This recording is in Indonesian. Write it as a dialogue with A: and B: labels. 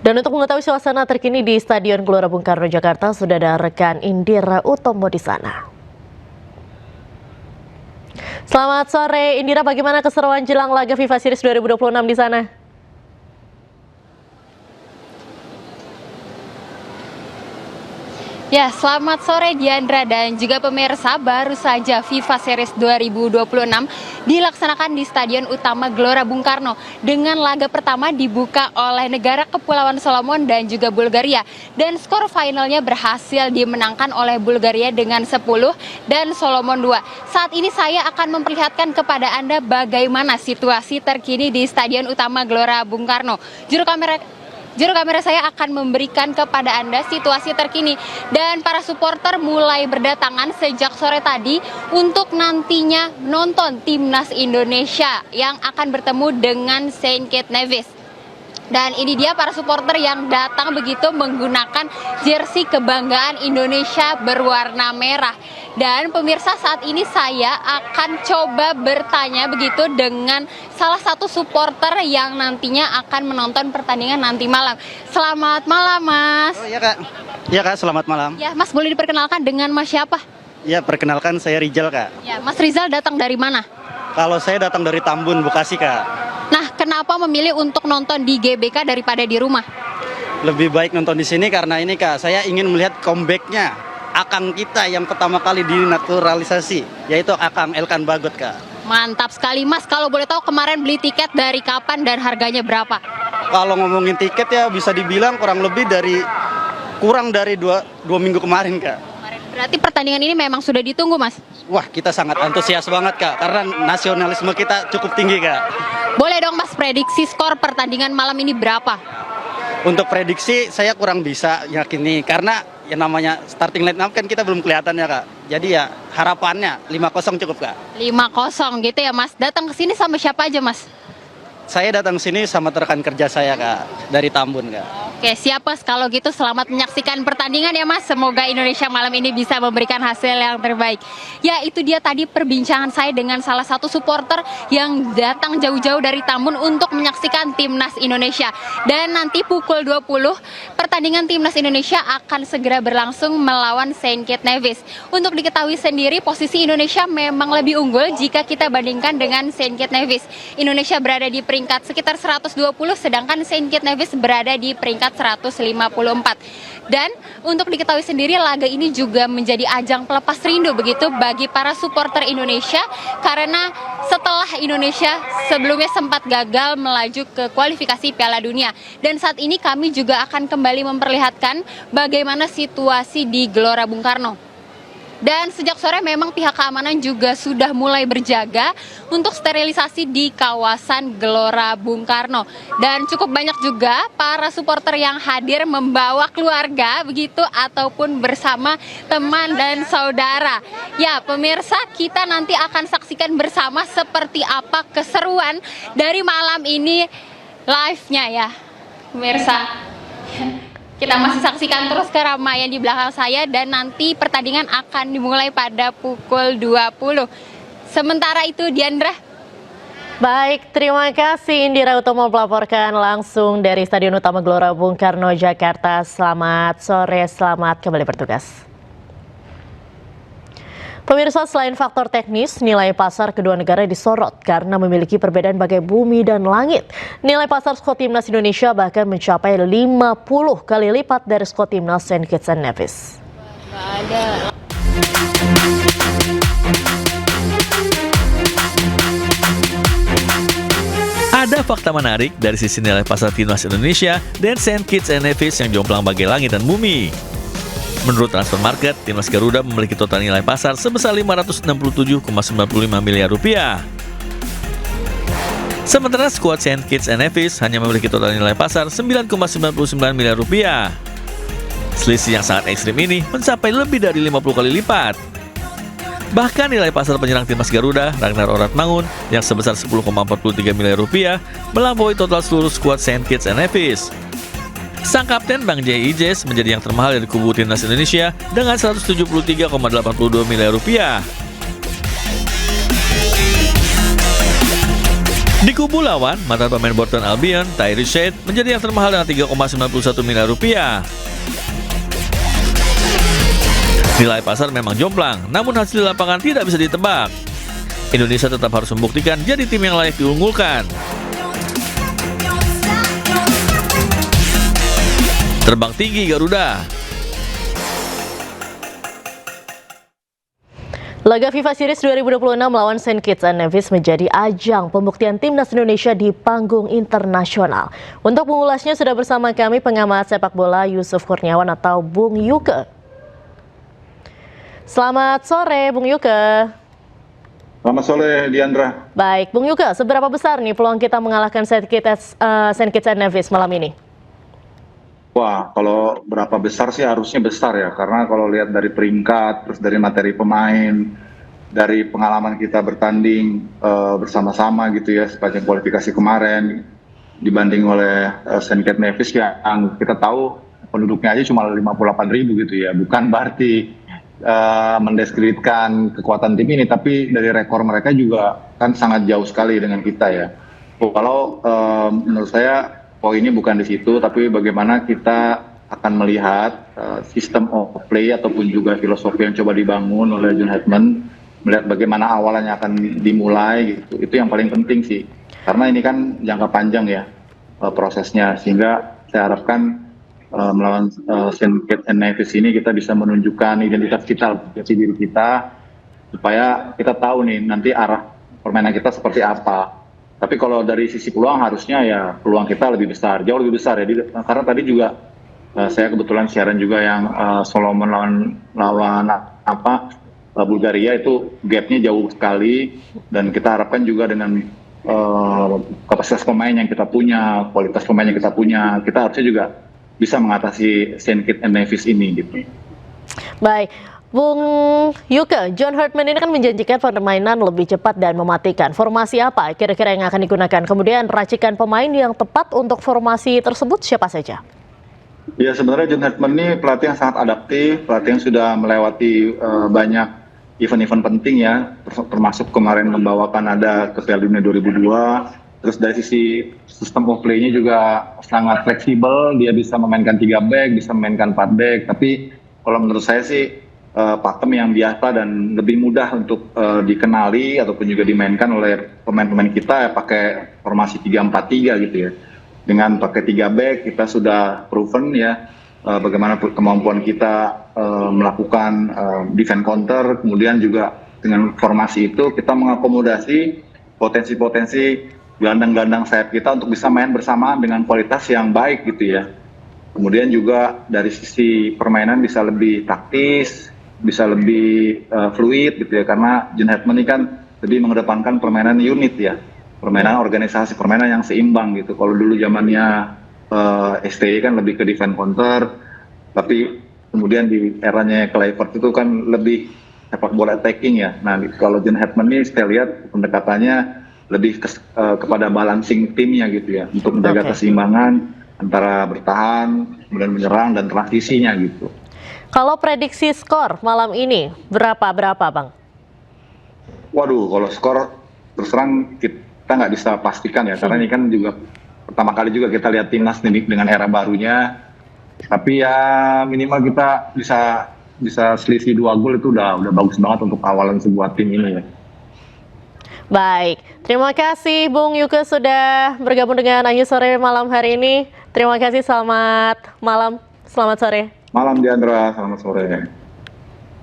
A: Dan untuk mengetahui suasana terkini di Stadion Gelora Bung Karno, Jakarta, sudah ada rekan Indira Utomo di sana. Selamat sore, Indira. Bagaimana keseruan jelang laga FIFA Series 2026 di sana?
B: Ya, selamat sore Diandra dan juga pemirsa. Baru saja FIFA Series 2026 dilaksanakan di Stadion Utama Gelora Bung Karno dengan laga pertama dibuka oleh negara Kepulauan Solomon dan juga Bulgaria. Dan skor finalnya berhasil dimenangkan oleh Bulgaria dengan 10 dan Solomon 2. Saat ini saya akan memperlihatkan kepada Anda bagaimana situasi terkini di Stadion Utama Gelora Bung Karno. Juru kamera saya akan memberikan kepada Anda situasi terkini, dan para supporter mulai berdatangan sejak sore tadi untuk nantinya nonton timnas Indonesia yang akan bertemu dengan St. Kitts Nevis. Dan ini dia para supporter yang datang begitu menggunakan jersey kebanggaan Indonesia berwarna merah. Dan pemirsa, saat ini saya akan coba bertanya begitu dengan salah satu supporter yang nantinya akan menonton pertandingan nanti malam. Selamat malam, Mas.
C: Oh iya, Kak. Iya, Kak, selamat malam.
B: Ya, Mas, boleh diperkenalkan dengan Mas siapa?
C: Ya, perkenalkan saya Rizal, Kak.
B: Ya, Mas Rizal datang dari mana?
C: Kalau saya datang dari Tambun, Bekasi, Kak.
B: Nah, kenapa memilih untuk nonton di GBK daripada di rumah?
C: Lebih baik nonton di sini karena ini, Kak, saya ingin melihat comeback-nya Akang kita yang pertama kali dinaturalisasi, yaitu Akang Elkan Bagot, Kak.
B: Mantap sekali, Mas. Kalau boleh tahu kemarin beli tiket dari kapan dan harganya berapa?
C: Kalau ngomongin tiket ya bisa dibilang kurang dari dua minggu kemarin, Kak.
B: Berarti pertandingan ini memang sudah ditunggu, Mas?
C: Wah, kita sangat antusias banget, Kak, karena nasionalisme kita cukup tinggi, Kak.
B: Boleh dong, Mas, prediksi skor pertandingan malam ini berapa?
C: Untuk prediksi saya kurang bisa yakini karena yang namanya starting line up kan kita belum kelihatan ya, Kak. Jadi ya harapannya 5-0 cukup, Kak.
B: 5-0 gitu ya, Mas. Datang ke sini sama siapa aja, Mas?
C: Saya datang sini sama rekan kerja saya, Kak, dari Tambun, Kak.
B: Oke, siap, Mas. Kalau gitu selamat menyaksikan pertandingan ya, Mas. Semoga Indonesia malam ini bisa memberikan hasil yang terbaik. Ya, itu dia tadi perbincangan saya dengan salah satu supporter yang datang jauh-jauh dari Tambun untuk menyaksikan timnas Indonesia. Dan nanti pukul 20, pertandingan timnas Indonesia akan segera berlangsung melawan St. Kitts Nevis. Untuk diketahui sendiri, posisi Indonesia memang lebih unggul jika kita bandingkan dengan St. Kitts Nevis. Indonesia berada di peringkat sekitar 120, sedangkan St. Kitts Nevis berada di peringkat 154. Dan untuk diketahui sendiri, laga ini juga menjadi ajang pelepas rindu begitu bagi para supporter Indonesia, karena setelah Indonesia sebelumnya sempat gagal melaju ke kualifikasi Piala Dunia. Dan saat ini kami juga akan kembali memperlihatkan bagaimana situasi di Gelora Bung Karno. Dan sejak sore memang pihak keamanan juga sudah mulai berjaga untuk sterilisasi di kawasan Gelora Bung Karno. Dan cukup banyak juga para supporter yang hadir membawa keluarga begitu ataupun bersama teman dan saudara. Ya, pemirsa, kita nanti akan saksikan bersama seperti apa keseruan dari malam ini live-nya ya, pemirsa. Kita masih saksikan terus keramaian di belakang saya, dan nanti pertandingan akan dimulai pada pukul 20. Sementara itu, Diandra.
A: Baik, terima kasih Indira Utomo melaporkan langsung dari Stadion Utama Gelora Bung Karno, Jakarta. Selamat sore, selamat kembali bertugas. Pemirsa, selain faktor teknis, nilai pasar kedua negara disorot karena memiliki perbedaan bagai bumi dan langit. Nilai pasar skuad timnas Indonesia bahkan mencapai 50 kali lipat dari skuad timnas St. Kitts and Nevis.
D: Ada fakta menarik dari sisi nilai pasar timnas Indonesia dan St. Kitts and Nevis yang jomplang bagai langit dan bumi. Menurut Transfer Market, timnas Garuda memiliki total nilai pasar sebesar 567,95 miliar rupiah. Sementara skuad St. Kitts and Nevis hanya memiliki total nilai pasar 9,99 miliar rupiah. Selisih yang sangat ekstrim ini mencapai lebih dari 50 kali lipat. Bahkan nilai pasar penyerang timnas Garuda, Ragnar Oratmangun, yang sebesar 10,43 miliar rupiah, melampaui total seluruh skuad St. Kitts and Nevis. Sang kapten Bang J.I. Jes menjadi yang termahal dari kubu timnas Indonesia dengan 173,82 miliar rupiah. Di kubu lawan, mantan pemain Bolton Albion, Tyrese Shade menjadi yang termahal dengan 3,91 miliar rupiah. Nilai pasar memang jomplang, namun hasil di lapangan tidak bisa ditebak. Indonesia tetap harus membuktikan jadi tim yang layak diunggulkan. Terbang tinggi Garuda.
A: Laga FIFA Series 2026 melawan St. Kitts and Nevis menjadi ajang pembuktian timnas Indonesia di panggung internasional. Untuk mengulasnya sudah bersama kami pengamat sepak bola Yusuf Kurniawan atau Bung Yuke. Selamat sore Bung Yuke.
E: Selamat sore Diandra.
A: Baik, Bung Yuke, seberapa besar nih peluang kita mengalahkan St. Kitts and Nevis malam ini?
E: Wah, kalau berapa besar sih harusnya besar ya, karena kalau lihat dari peringkat, terus dari materi pemain, dari pengalaman kita bertanding bersama-sama gitu ya sepanjang kualifikasi kemarin, dibanding oleh St. Kitts Nevis yang kita tahu penduduknya aja cuma 58.000 gitu ya, bukan berarti mendiskreditkan kekuatan tim ini, tapi dari rekor mereka juga kan sangat jauh sekali dengan kita ya. Kalau menurut saya poinnya bukan di situ, tapi bagaimana kita akan melihat sistem of play ataupun juga filosofi yang coba dibangun oleh John Hetman, melihat bagaimana awalnya akan dimulai gitu. Itu yang paling penting sih, karena ini kan jangka panjang ya prosesnya, sehingga saya harapkan melawan St. Kitts and Nevis ini kita bisa menunjukkan identitas kita, jati diri kita, supaya kita tahu nih nanti arah permainan kita seperti apa. Tapi kalau dari sisi peluang harusnya ya peluang kita lebih besar, jauh lebih besar ya. Karena tadi juga saya kebetulan siaran juga yang Solomon lawan Bulgaria, itu gapnya jauh sekali, dan kita harapkan juga dengan kapasitas pemain yang kita punya, kualitas pemain yang kita punya, kita harusnya juga bisa mengatasi St. Kitts and Nevis ini gitu.
A: Baik. Bung Yuke, John Hetman ini kan menjanjikan permainan lebih cepat dan mematikan. Formasi apa kira-kira yang akan digunakan? Kemudian racikan pemain yang tepat untuk formasi tersebut siapa saja?
E: Ya, sebenarnya John Hetman ini pelatih yang sangat adaptif, pelatih yang sudah melewati banyak event-event penting ya, termasuk kemarin membawa Kanada ke Piala Dunia 2002. Terus dari sisi sistem of play-nya juga sangat fleksibel, dia bisa memainkan 3 back, bisa memainkan 4 back. Tapi kalau menurut saya sih pakem yang biasa dan lebih mudah untuk dikenali ataupun juga dimainkan oleh pemain-pemain kita ya, pakai formasi 3-4-3 gitu ya. Dengan pakai 3 back kita sudah proven ya bagaimana kemampuan kita melakukan defense counter, kemudian juga dengan formasi itu kita mengakomodasi potensi-potensi gelandang-gelandang sayap kita untuk bisa main bersamaan dengan kualitas yang baik gitu ya. Kemudian juga dari sisi permainan bisa lebih taktis, bisa lebih fluid gitu ya, karena John Hetman ini kan lebih mengedepankan permainan unit ya, permainan organisasi, permainan yang seimbang gitu. Kalau dulu zamannya STY kan lebih ke defense counter, tapi kemudian di eranya Kluivert itu kan lebih sepak bola attacking ya. Nah kalau John Hetman ini saya lihat pendekatannya lebih kepada balancing timnya gitu ya, untuk menjaga keseimbangan antara bertahan, kemudian menyerang dan transisinya gitu.
A: Kalau prediksi skor malam ini berapa Bang?
E: Waduh, kalau skor terus terang kita nggak bisa pastikan ya, karena ini kan juga pertama kali juga kita lihat timnas ini dengan era barunya. Tapi ya minimal kita bisa selisih 2 gol, itu udah bagus banget untuk awalan sebuah tim ini ya.
A: Baik, terima kasih Bung Yuke sudah bergabung dengan Anju Sore malam hari ini. Terima kasih, selamat malam, selamat sore.
E: Malam Diandra, selamat sore.